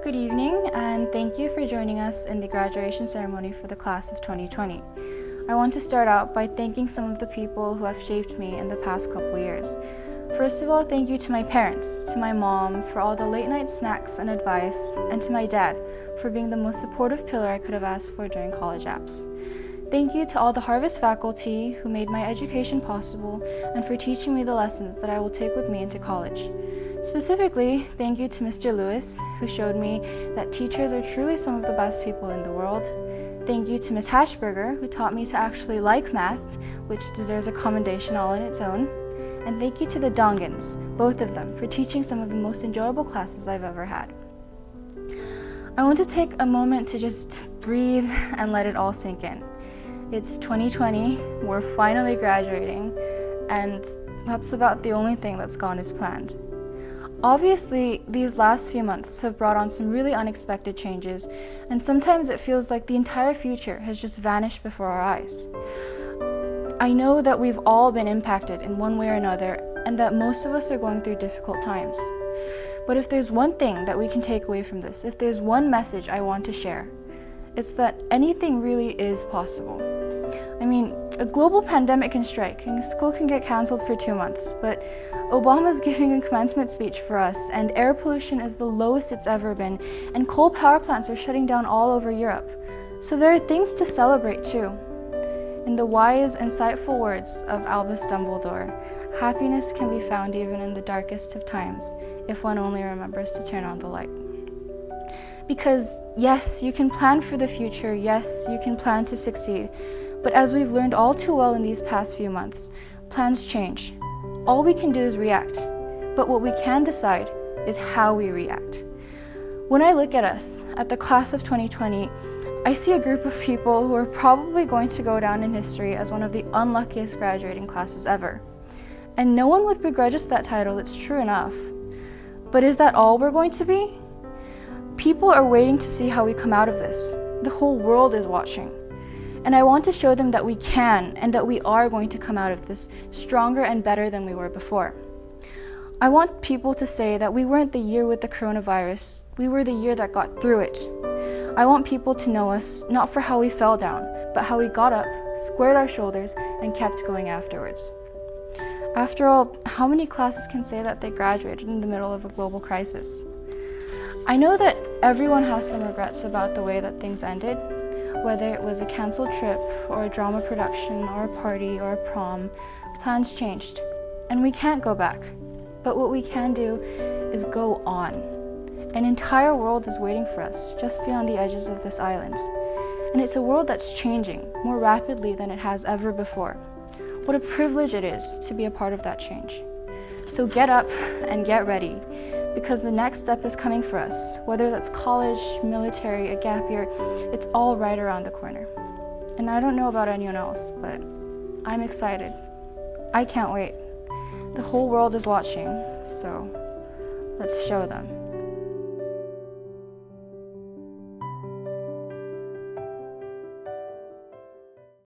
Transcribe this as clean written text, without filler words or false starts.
Good evening, and thank you for joining us in the graduation ceremony for the class of 2020. I want to start out by thanking some of the people who have shaped me in the past couple years. First of all, thank you to my parents, to my mom for all the late night snacks and advice, and to my dad for being the most supportive pillar I could have asked for during college apps. Thank you to all the Harvest faculty who made my education possible and for teaching me the lessons that I will take with me into college. Specifically, thank you to Mr. Lewis, who showed me that teachers are truly some of the best people in the world. Thank you to Ms. Hashberger, who taught me to actually like math, which deserves a commendation all on its own. And thank you to the Dongans, both of them, for teaching some of the most enjoyable classes I've ever had. I want to take a moment to just breathe and let it all sink in. It's 2020, we're finally graduating, and that's about the only thing that's gone as planned. Obviously, these last few months have brought on some really unexpected changes, and sometimes it feels like the entire future has just vanished before our eyes. I know that we've all been impacted in one way or another, and that most of us are going through difficult times. But if there's one thing that we can take away from this, if there's one message I want to share, it's that anything really is possible. I mean, a global pandemic can strike and school can get cancelled for 2 months, but Obama's giving a commencement speech for us, and air pollution is the lowest it's ever been, and coal power plants are shutting down all over Europe. So there are things to celebrate too. In the wise, insightful words of Albus Dumbledore, happiness can be found even in the darkest of times, if one only remembers to turn on the light. Because yes, you can plan for the future, yes, you can plan to succeed, but as we've learned all too well in these past few months, plans change. All we can do is react, but what we can decide is how we react. When I look at us, at the class of 2020, I see a group of people who are probably going to go down in history as one of the unluckiest graduating classes ever. And no one would begrudge us that title, it's true enough. But is that all we're going to be? People are waiting to see how we come out of this. The whole world is watching. And I want to show them that we can and that we are going to come out of this stronger and better than we were before. I want people to say that we weren't the year with the coronavirus, we were the year that got through it. I want people to know us not for how we fell down, but how we got up, squared our shoulders, and kept going afterwards. After all, how many classes can say that they graduated in the middle of a global crisis? I know that everyone has some regrets about the way that things ended, whether it was a canceled trip or a drama production or a party or a prom. Plans changed, and we can't go back. But what we can do is go on. An entire world is waiting for us just beyond the edges of this island. And it's a world that's changing more rapidly than it has ever before. What a privilege it is to be a part of that change. So get up and get ready, because the next step is coming for us. Whether that's college, military, a gap year, it's all right around the corner. And I don't know about anyone else, but I'm excited. I can't wait. The whole world is watching, so let's show them.